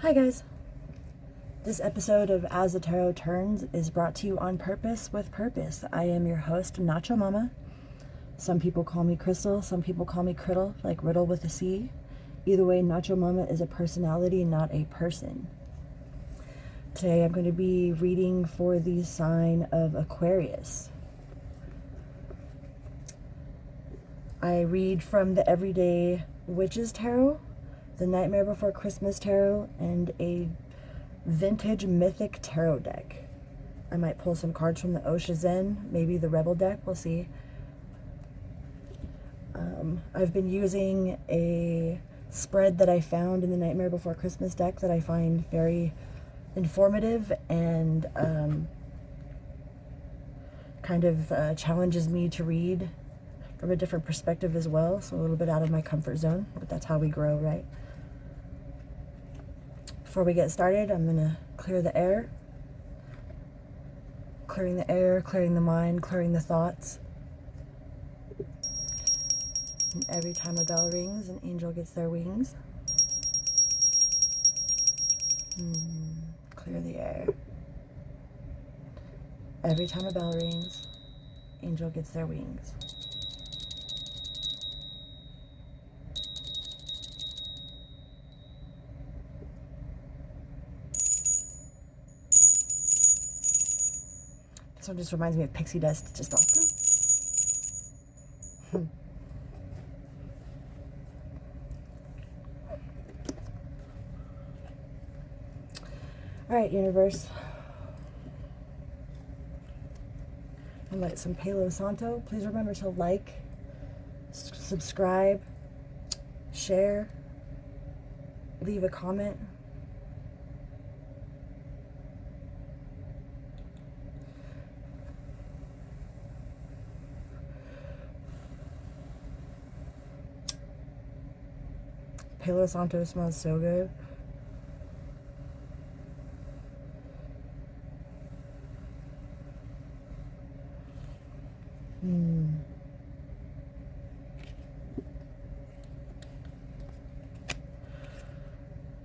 Hi guys! This episode of As the Tarot Turns is brought to you on purpose with purpose. I am your host, Nacho Mama. Some people call me Crystal, some people call me Criddle, like Riddle with a C. Either way, Nacho Mama is a personality, not a person. Today I'm going to be reading for the sign of Aquarius. I read from the Everyday Witches Tarot, the Nightmare Before Christmas Tarot, and a vintage mythic tarot deck. I might pull some cards from the Osha Zen, maybe the Rebel deck, we'll see. I've been using a spread that I found in the Nightmare Before Christmas deck that I find very informative and kind of challenges me to read from a different perspective as well, so a little bit out of my comfort zone, but that's how we grow, right? Before we get started, I'm going to clear the air. Clearing the air, clearing the mind, clearing the thoughts. And every time a bell rings, an angel gets their wings. Clear the air. Every time a bell rings, angel gets their wings. This one just reminds me of pixie dust, just all poop. Alright, universe. And light some Palo Santo. Please remember to like, subscribe, share, leave a comment. Palo Santo smells so good.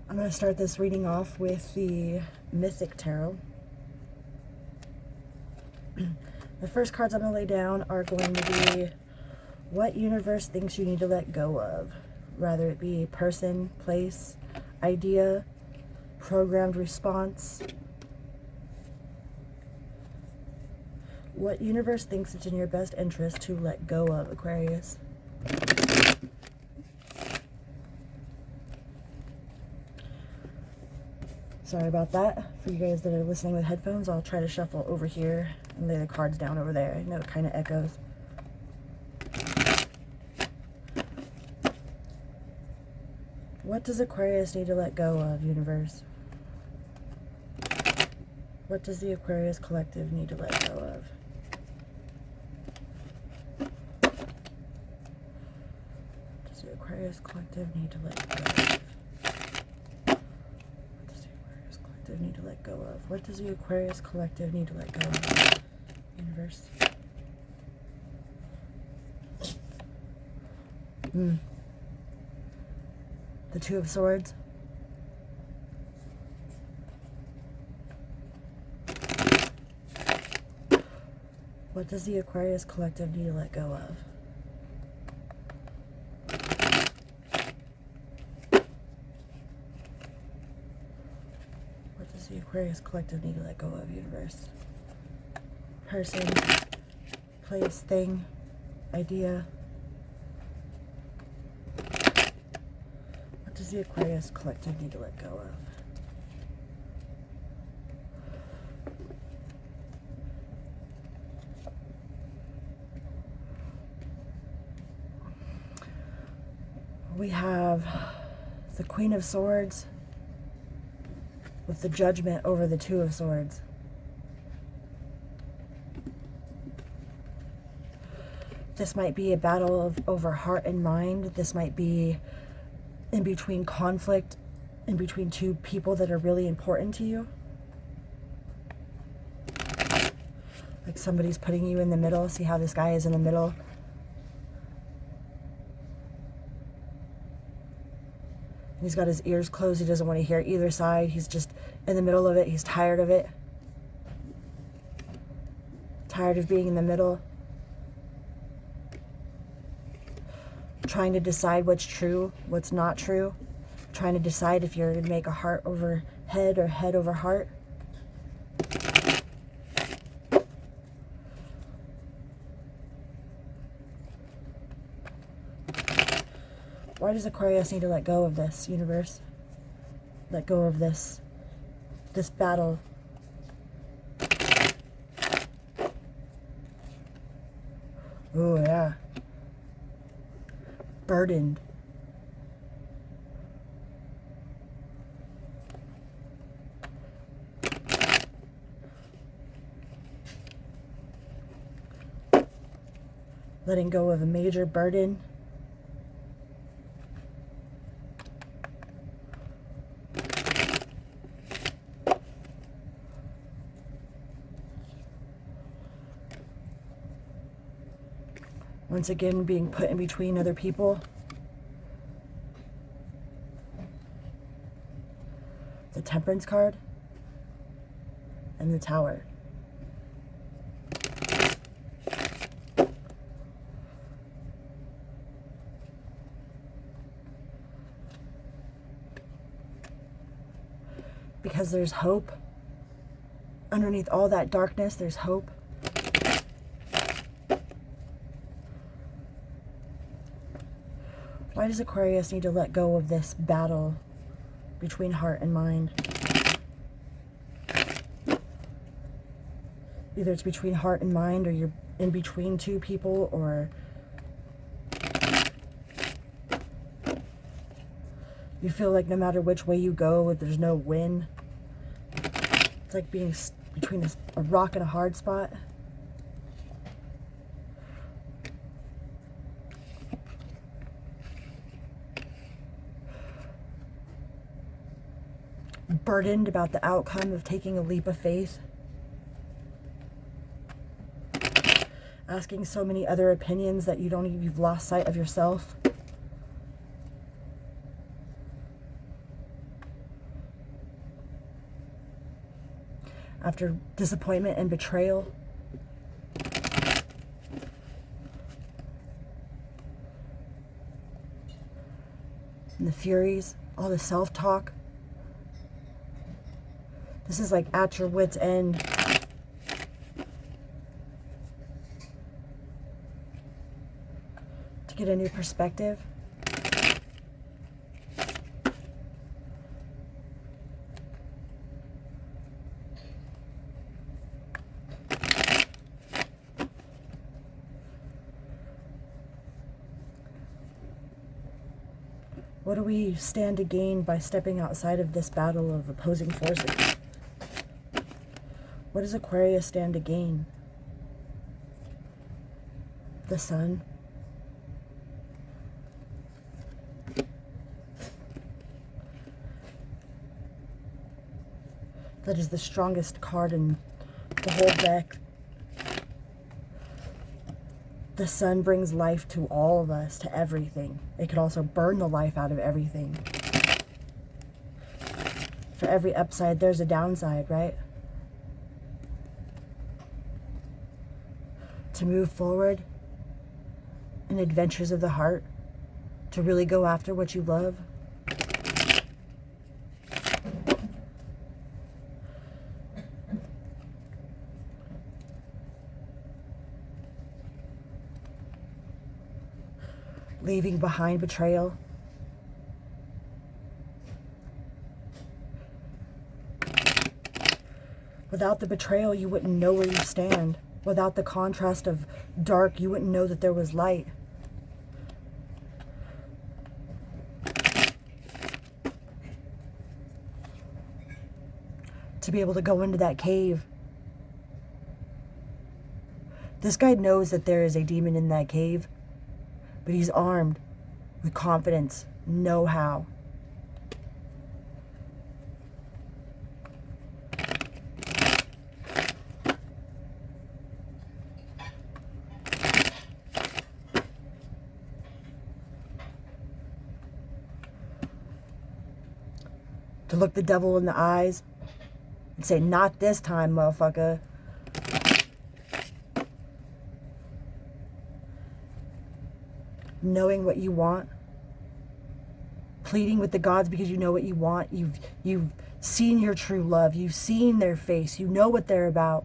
I'm going to start this reading off with the Mythic Tarot. The first cards I'm going to lay down are going to be what universe thinks you need to let go of. Rather it be person, place, idea, programmed response. What universe thinks it's in your best interest to let go of, Aquarius? Sorry about that. For you guys that are listening with headphones, I'll try to shuffle over here and lay the cards down over there. I know it kind of echoes. What does Aquarius need to let go of, universe? What does the Aquarius collective need to let go of? What does the Aquarius collective need to let go of? Need to let go of? What does the Aquarius collective need to let go of, universe? The Two of Swords. What does the Aquarius collective need to let go of? The Aquarius collective need to let go of, universe? Person, place, thing, idea. What does the Aquarius collective need to let go of? We have the Queen of Swords with the Judgment over the Two of Swords. This might be a battle over heart and mind. This might be in between conflict, in between two people that are really important to you. Like somebody's putting you in the middle. See how this guy is in the middle? He's got his ears closed. He doesn't want to hear either side. He's just in the middle of it. He's tired of it. Tired of being in the middle. Trying to decide what's true, what's not true. Trying to decide if you're going to make a heart over head or head over heart. Why does Aquarius need to let go of this, universe? Let go of this battle. Oh, yeah. Burdened. Letting go of a major burden. Once again, being put in between other people. The Temperance card and the Tower. Because there's hope. Underneath all that darkness, there's hope. Why does Aquarius need to let go of this battle between heart and mind? Either it's between heart and mind, or you're in between two people, or you feel like no matter which way you go, there's no win. It's like being between a rock and a hard spot. Burdened about the outcome of taking a leap of faith. Asking so many other opinions that you've lost sight of yourself. After disappointment and betrayal. And the Furies, all the self-talk. This is like at your wit's end. To get a new perspective. What do we stand to gain by stepping outside of this battle of opposing forces? What does Aquarius stand to gain? The Sun. That is the strongest card in the whole deck. The Sun brings life to all of us, to everything. It could also burn the life out of everything. For every upside, there's a downside, right? To move forward in adventures of the heart, to really go after what you love. Leaving behind betrayal. Without the betrayal, you wouldn't know where you stand. Without the contrast of dark, you wouldn't know that there was light. To be able to go into that cave. This guy knows that there is a demon in that cave, but he's armed with confidence, know-how. To look the devil in the eyes and say, not this time, motherfucker. Knowing what you want. Pleading with the gods because you know what you want. You've seen your true love. You've seen their face. You know what they're about.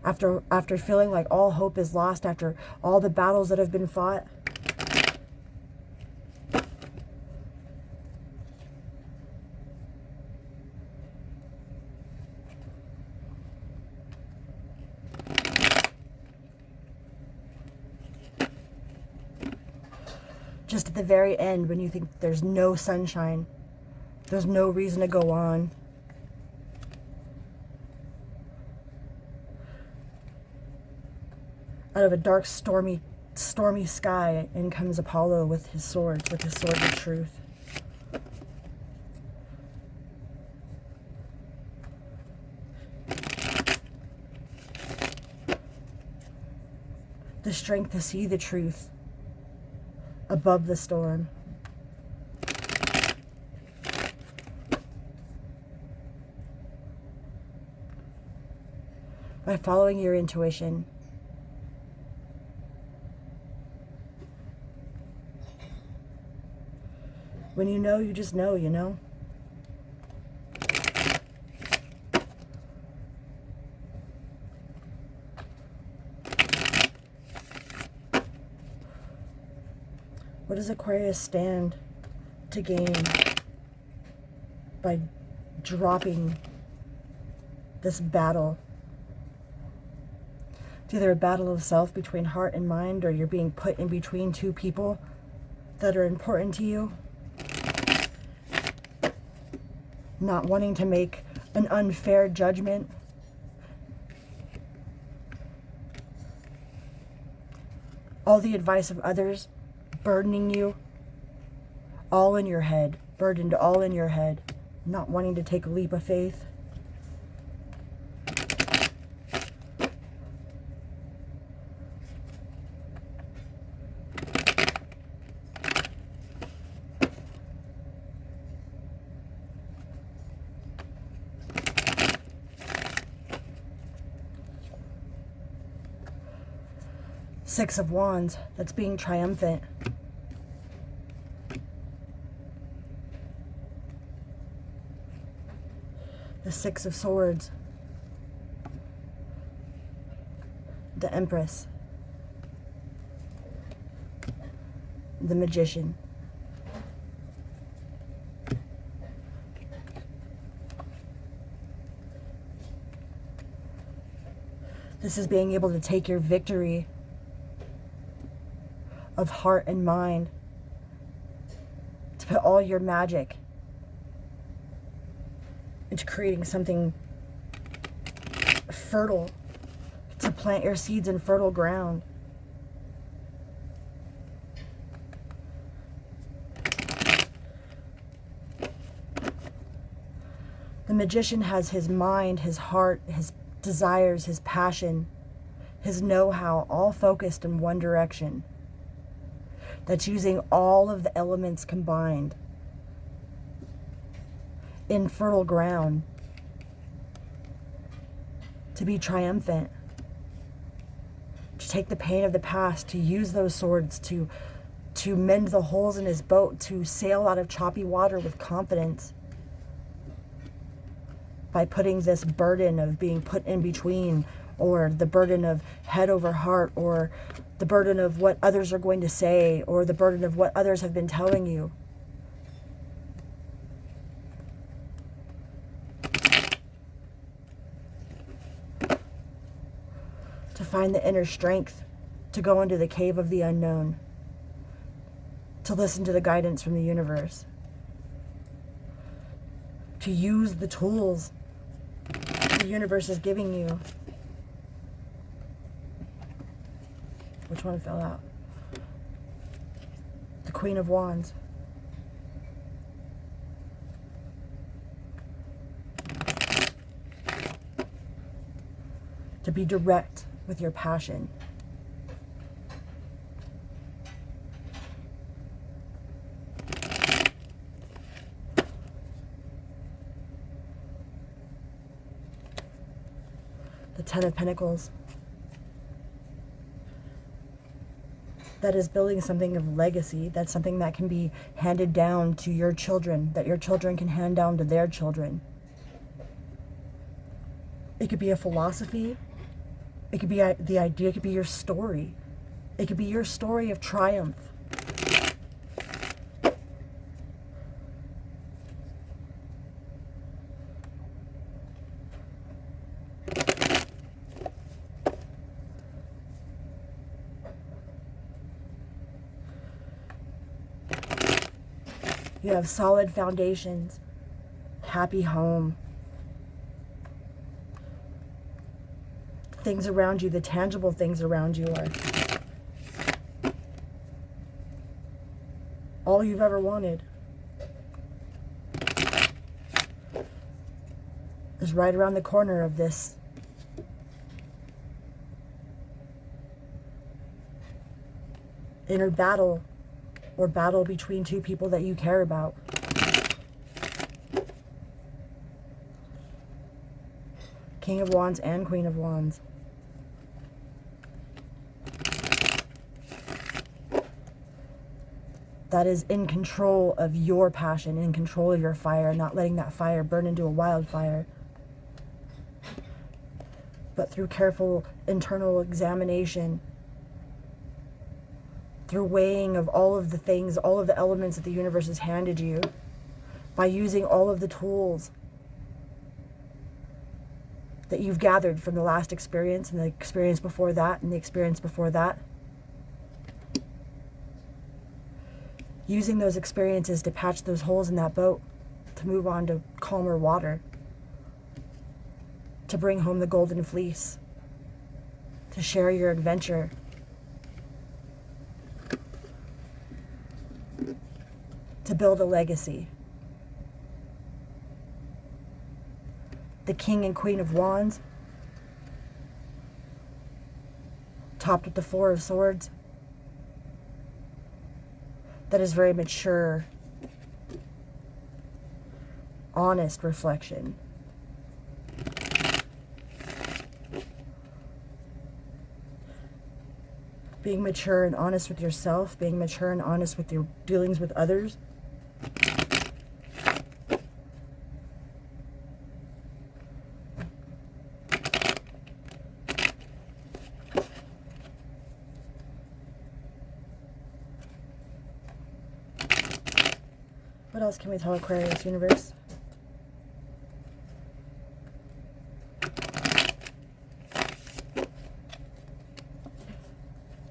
After feeling like all hope is lost, after all the battles that have been fought, just at the very end, when you think there's no sunshine, there's no reason to go on, out of a dark, stormy sky, in comes Apollo with his sword of truth. The strength to see the truth above the storm. By following your intuition, when you know, you just know, you know? What does Aquarius stand to gain by dropping this battle? It's either a battle of self between heart and mind, or you're being put in between two people that are important to you. Not wanting to make an unfair judgment. All the advice of others burdening you, all in your head, burdened all in your head, not wanting to take a leap of faith. Six of Wands, that's being triumphant. The Six of Swords. The Empress. The Magician. This is being able to take your victory of heart and mind, to put all your magic into creating something fertile, to plant your seeds in fertile ground. The Magician has his mind, his heart, his desires, his passion, his know-how, all focused in one direction. That's using all of the elements combined in fertile ground to be triumphant, to take the pain of the past, to use those swords to mend the holes in his boat, to sail out of choppy water with confidence, by putting this burden of being put in between, or the burden of head over heart, or the burden of what others are going to say, or the burden of what others have been telling you. To find the inner strength to go into the cave of the unknown, to listen to the guidance from the universe, to use the tools the universe is giving you. Which one fell out? The Queen of Wands. To be direct with your passion. Ten of Pentacles. That is building something of legacy. That's something that can be handed down to your children, that your children can hand down to their children. It could be a philosophy. It could be the idea. It could be your story. It could be your story of triumph. You have solid foundations, happy home. Things around you, the tangible things around you are all you've ever wanted. Is right around the corner of this inner battle, or battle between two people that you care about. King of Wands and Queen of Wands. That is in control of your passion, in control of your fire, not letting that fire burn into a wildfire. But through careful internal examination, through weighing of all of the things, all of the elements that the universe has handed you, by using all of the tools that you've gathered from the last experience and the experience before that and the experience before that. Using those experiences to patch those holes in that boat, to move on to calmer water, to bring home the golden fleece, to share your adventure, to build a legacy. The King and Queen of Wands, topped with the Four of Swords. That is very mature, honest reflection. Being mature and honest with yourself, being mature and honest with your dealings with others. What else can we tell Aquarius universe?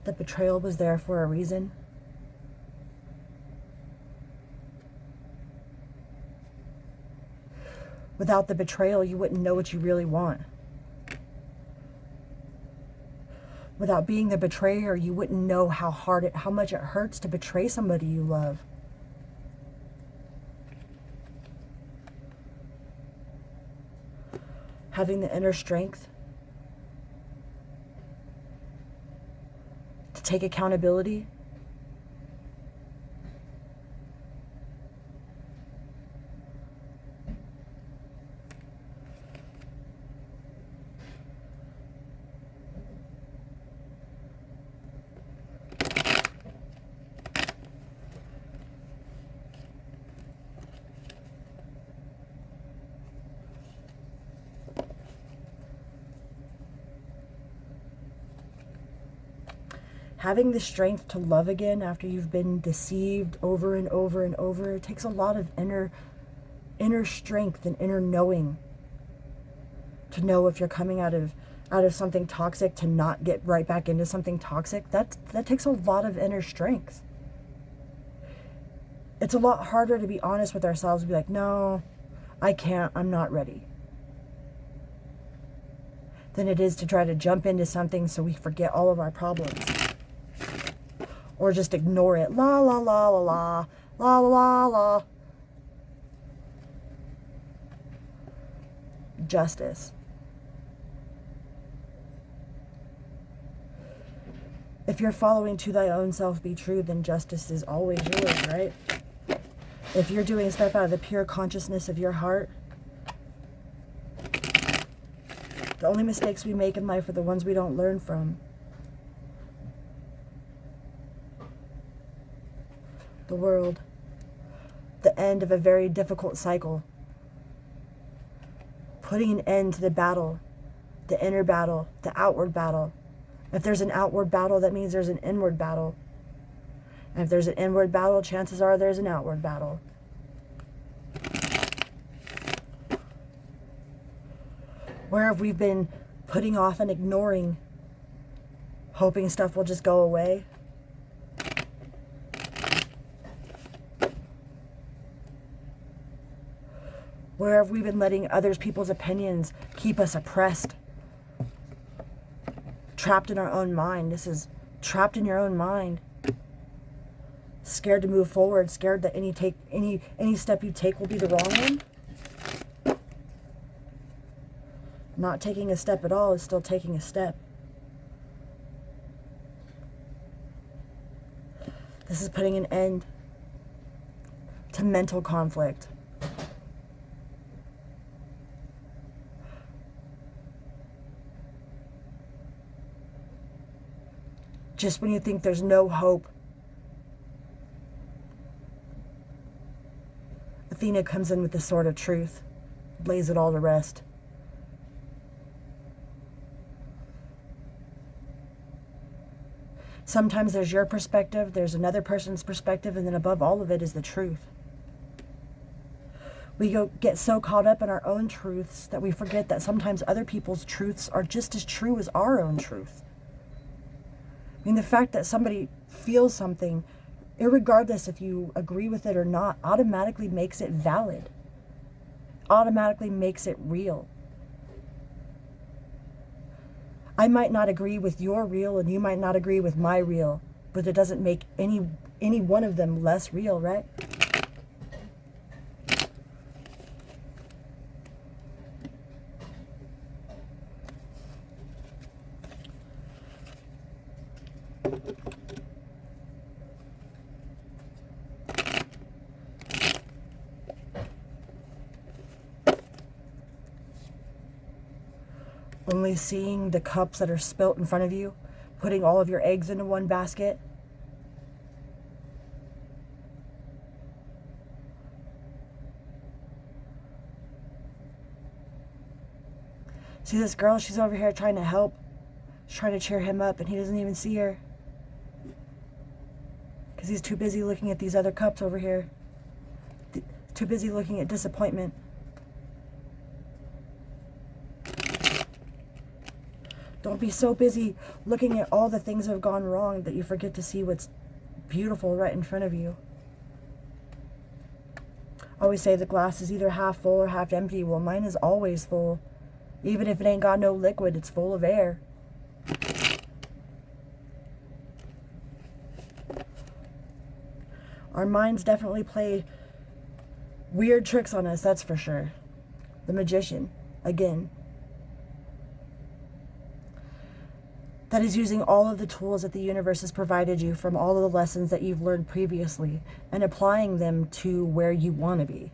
The betrayal was there for a reason. Without the betrayal, you wouldn't know what you really want. Without being the betrayer, you wouldn't know how much it hurts to betray somebody you love. Having the inner strength to take accountability, having the strength to love again after you've been deceived over and over and over. It takes a lot of inner strength and inner knowing to know if you're coming out of something toxic, to not get right back into something toxic. That takes a lot of inner strength. It's a lot harder to be honest with ourselves and be like, no, I can't, I'm not ready, than it is to try to jump into something so we forget all of our problems. Or just ignore it. La la la la la. La la la la. Justice. If you're following to thy own self be true, then justice is always yours, right? If you're doing stuff out of the pure consciousness of your heart, The only mistakes we make in life are the ones we don't learn from. The world. The end of a very difficult cycle. Putting an end to the battle. The inner battle. The outward battle. If there's an outward battle, that means there's an inward battle. And if there's an inward battle, chances are there's an outward battle. Where have we been putting off and ignoring, hoping stuff will just go away? Where have we been letting others people's opinions keep us oppressed? Trapped in our own mind. This is trapped in your own mind. Scared to move forward, scared that any step you take will be the wrong one. Not taking a step at all is still taking a step. This is putting an end to mental conflict. Just when you think there's no hope, Athena comes in with the sword of truth, lays it all to rest. Sometimes there's your perspective, there's another person's perspective, and then above all of it is the truth. We get so caught up in our own truths that we forget that sometimes other people's truths are just as true as our own truth. I mean, the fact that somebody feels something, irregardless if you agree with it or not, automatically makes it valid, automatically makes it real. I might not agree with your real and you might not agree with my real, but it doesn't make any one of them less real, right? Only seeing the cups that are spilt in front of you, putting all of your eggs into one basket. See this girl, she's over here trying to help. She's trying to cheer him up and he doesn't even see her. Because he's too busy looking at these other cups over here. Too busy looking at disappointment. Don't be so busy looking at all the things that have gone wrong that you forget to see what's beautiful right in front of you. I always say the glass is either half full or half empty. Well, mine is always full. Even if it ain't got no liquid, it's full of air. Our minds definitely play weird tricks on us, that's for sure. The magician, again. That is using all of the tools that the universe has provided you from all of the lessons that you've learned previously and applying them to where you want to be.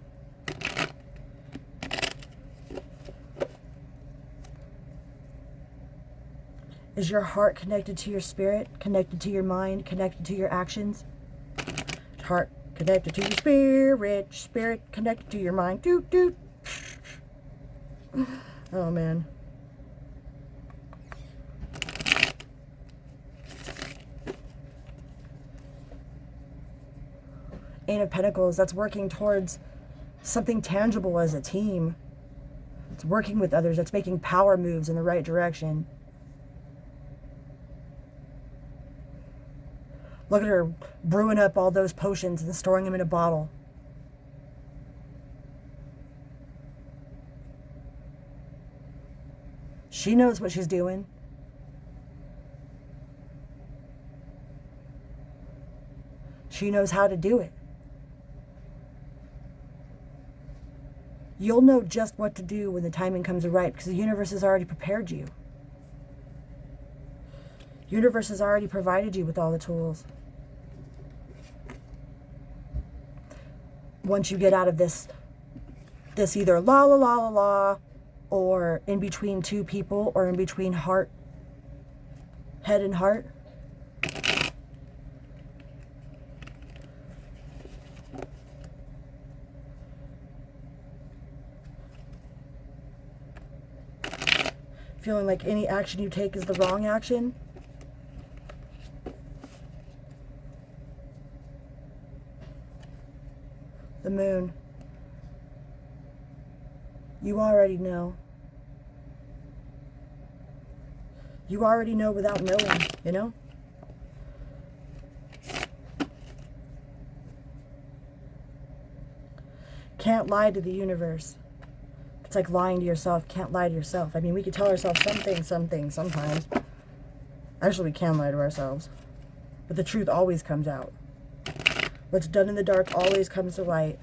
Is your heart connected to your spirit, connected to your mind, connected to your actions? Heart connected to your spirit, spirit connected to your mind. Doot, doot. Oh, man. Eight of Pentacles, that's working towards something tangible as a team. It's working with others. It's making power moves in the right direction. Look at her brewing up all those potions and storing them in a bottle. She knows what she's doing. She knows how to do it. You'll know just what to do when the timing comes right because the universe has already prepared you. The universe has already provided you with all the tools. Once you get out of this either la la la la la or in between two people, or in between head and heart. Feeling like any action you take is the wrong action. The moon. You already know. You already know without knowing, you know? Can't lie to the universe. It's like lying to yourself. Can't lie to yourself. I mean, we could tell ourselves some things sometimes. Actually, we can lie to ourselves. But the truth always comes out. What's done in the dark always comes to light.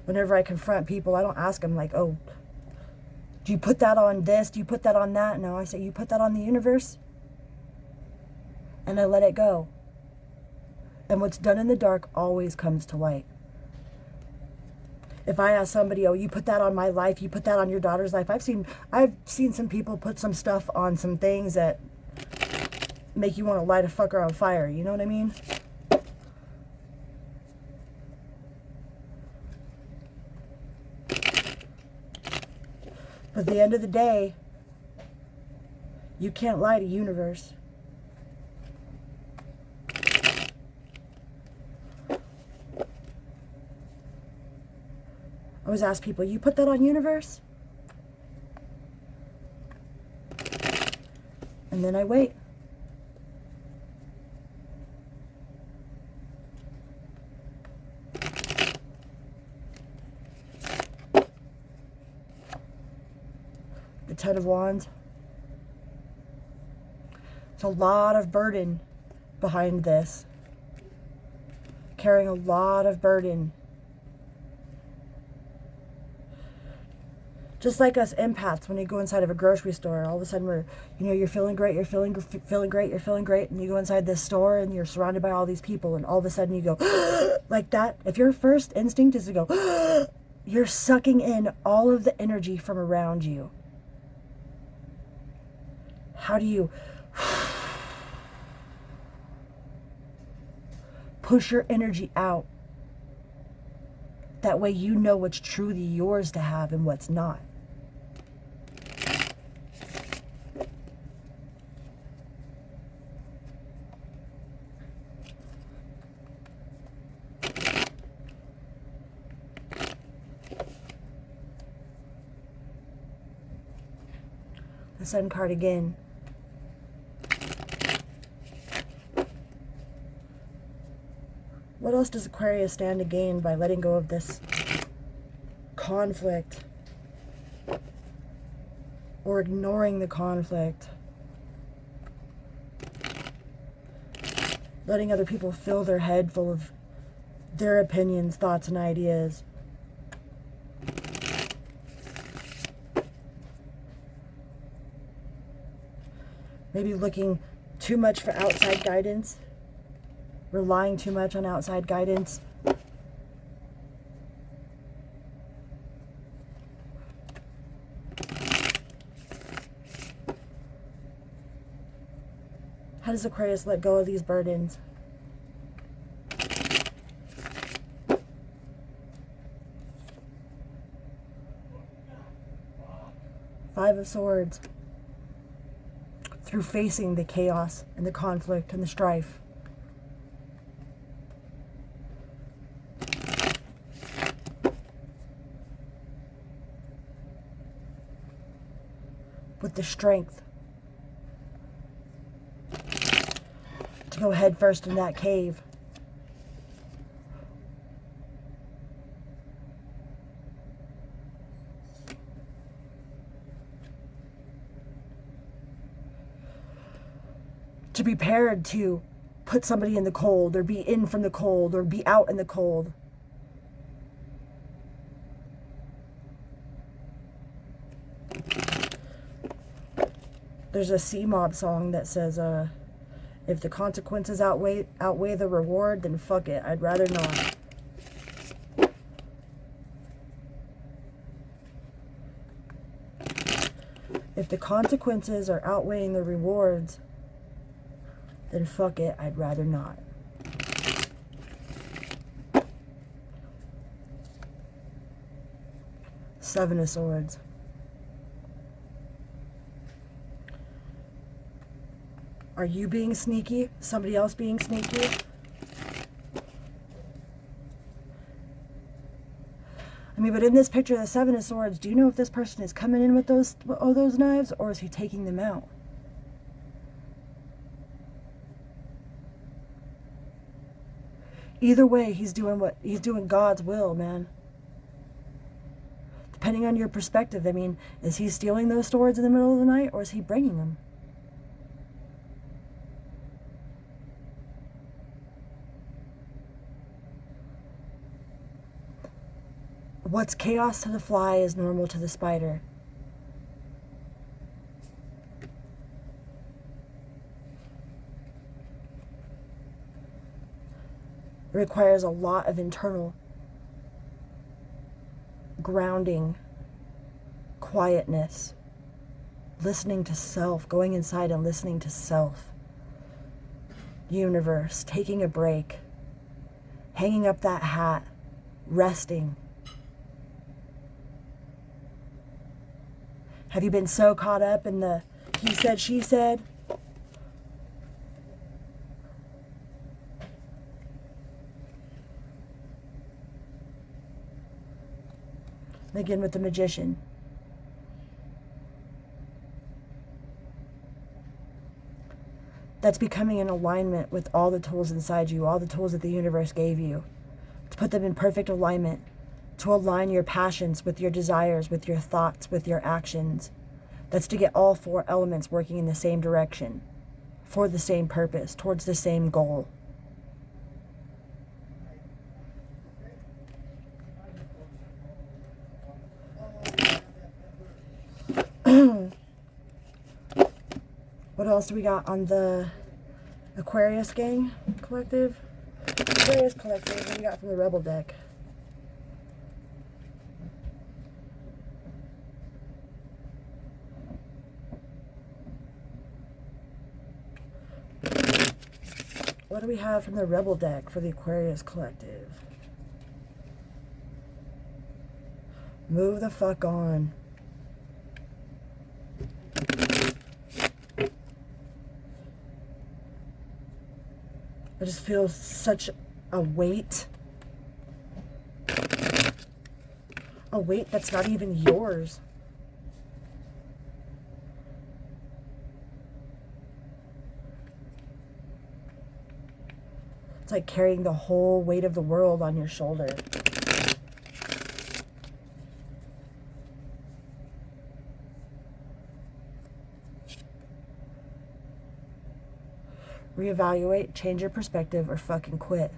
Whenever I confront people, I don't ask them like, oh, do you put that on this? Do you put that on that? No, I say, you put that on the universe? And I let it go. And what's done in the dark always comes to light. If I ask somebody, oh, you put that on my life, you put that on your daughter's life. I've seen some people put some stuff on some things that make you want to light a fucker on fire. You know what I mean? But at the end of the day, you can't lie to universe. I always ask people, you put that on universe? And then I wait. The Ten of Wands. It's a lot of burden behind this. Carrying a lot of burden. Just like us empaths, when you go inside of a grocery store, all of a sudden you're feeling great, you're feeling great, you're feeling great, and you go inside this store and you're surrounded by all these people, and all of a sudden you go, like that. If your first instinct is to go, you're sucking in all of the energy from around you. How do you push your energy out? That way you know what's truly yours to have and what's not. The Sun card again. What else does Aquarius stand to gain by letting go of this conflict or ignoring the conflict? Letting other people fill their head full of their opinions, thoughts, and ideas. Maybe looking too much for outside guidance. Relying too much on outside guidance. How does Aquarius let go of these burdens? Five of Swords. Through facing the chaos and the conflict and the strife. With the strength to go head first in that cave. To be prepared to put somebody in the cold, or be in from the cold, or be out in the cold. There's a Sea Mob song that says, if the consequences outweigh the reward, then fuck it, I'd rather not. the consequences are outweighing the rewards, then fuck it, I'd rather not. Seven of Swords. Are you being sneaky? Somebody else being sneaky? I mean, but in this picture, the Seven of Swords, do you know if this person is coming in with those knives, or is he taking them out? Either way, he's doing God's will, man. Depending on your perspective, I mean, is he stealing those swords in the middle of the night, or is he bringing them? What's chaos to the fly is normal to the spider. It requires a lot of internal grounding, quietness, listening to self, going inside and listening to self. Universe, taking a break, hanging up that hat, resting. Have you been so caught up in the he said, she said? Again with the Magician. That's becoming in alignment with all the tools inside you, all the tools that the universe gave you. To put them in perfect alignment. To align your passions with your desires, with your thoughts, with your actions. That's to get all four elements working in the same direction, for the same purpose, towards the same goal. What else do we got on the Aquarius gang collective? Aquarius collective, what do we got from the Rebel deck? What do we have from the Rebel deck for the Aquarius collective? Move the fuck on. I just feel such a weight. A weight that's not even yours. It's like carrying the whole weight of the world on your shoulder. Reevaluate, change your perspective, or fucking quit.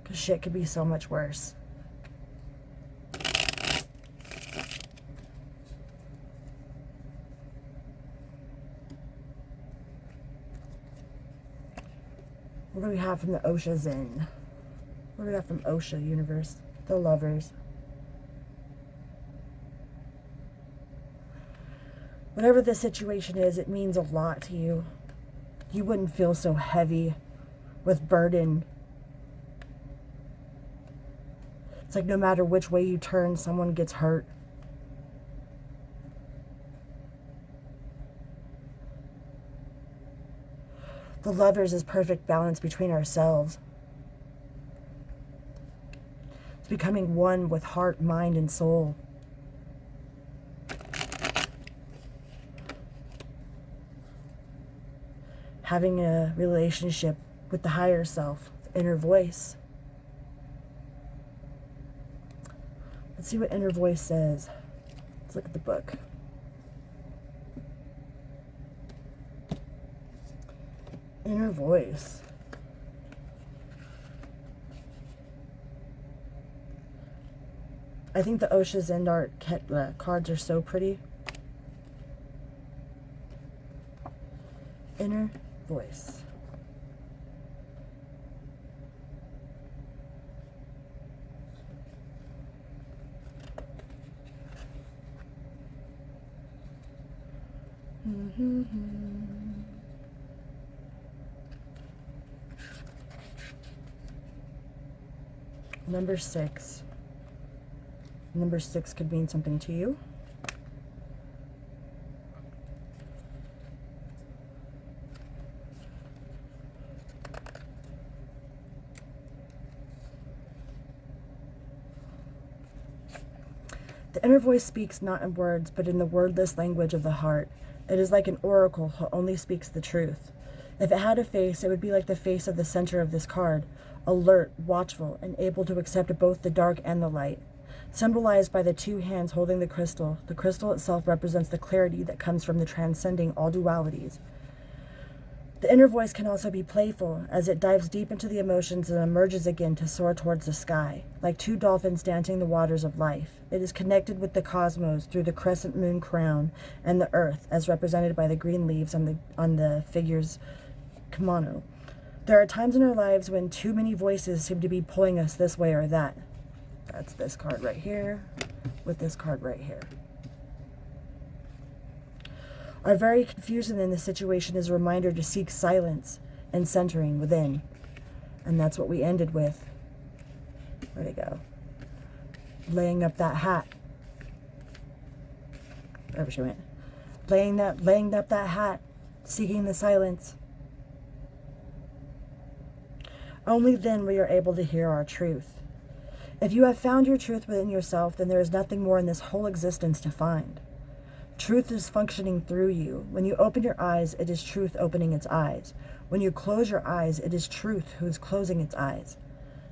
Because shit could be so much worse. What do we have from the Osha Zen? What do we got from Osha Universe? The Lovers. Whatever the situation is, it means a lot to you. You wouldn't feel so heavy with burden. It's like no matter which way you turn, someone gets hurt. The Lovers is perfect balance between ourselves. It's becoming one with heart, mind, and soul. Having a relationship with the higher self, the inner voice. Let's see what inner voice says. Let's look at the book. Inner voice. I think the Osha Zen art cards are so pretty. Inner voice. Number 6. Number 6 could mean something to you. The inner voice speaks not in words, but in the wordless language of the heart. It is like an oracle who only speaks the truth. If it had a face, it would be like the face of the center of this card, alert, watchful, and able to accept both the dark and the light. Symbolized by the 2 hands holding the crystal itself represents the clarity that comes from the transcending all dualities. The inner voice can also be playful, as it dives deep into the emotions and emerges again to soar towards the sky, like 2 dolphins dancing the waters of life. It is connected with the cosmos through the crescent moon crown and the earth, as represented by the green leaves on the figure's kimono. There are times in our lives when too many voices seem to be pulling us this way or that. That's this card right here, with this card right here. Our very confusion in this situation is a reminder to seek silence and centering within. And that's what we ended with. Where'd it go? Laying up that hat. Wherever she went. Laying up that hat, seeking the silence. Only then we are able to hear our truth. If you have found your truth within yourself, then there is nothing more in this whole existence to find. Truth is functioning through you. When you open your eyes, it is truth opening its eyes. When you close your eyes, it is truth who is closing its eyes.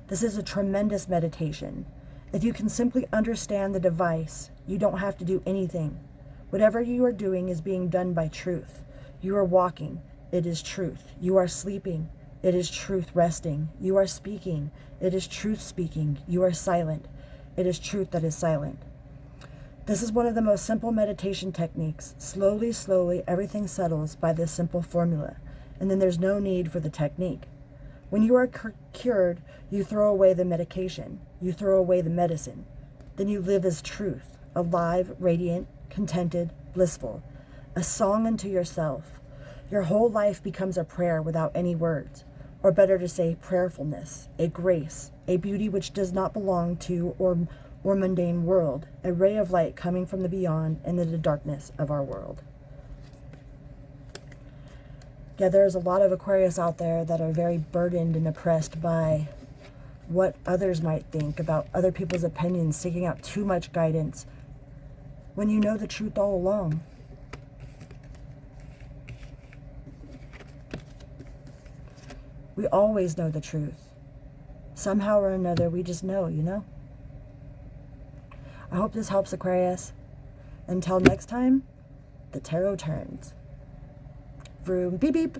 This is a tremendous meditation. If you can simply understand the device, you don't have to do anything. Whatever you are doing is being done by truth. You are walking. It is truth. You are sleeping. It is truth resting. You are speaking. It is truth speaking. You are silent. It is truth that is silent. This is one of the most simple meditation techniques. Slowly, slowly, everything settles by this simple formula, and then there's no need for the technique. When you are cured, you throw away the medication. You throw away the medicine. Then you live as truth, alive, radiant, contented, blissful, a song unto yourself. Your whole life becomes a prayer without any words, or better to say, prayerfulness, a grace, a beauty which does not belong to or mundane world, a ray of light coming from the beyond into the darkness of our world. Yeah, there's a lot of Aquarius out there that are very burdened and oppressed by what others might think about other people's opinions, seeking out too much guidance when you know the truth all along. We always know the truth. Somehow or another, we just know, you know? I hope this helps, Aquarius. Until next time, the tarot turns. Vroom, beep, beep.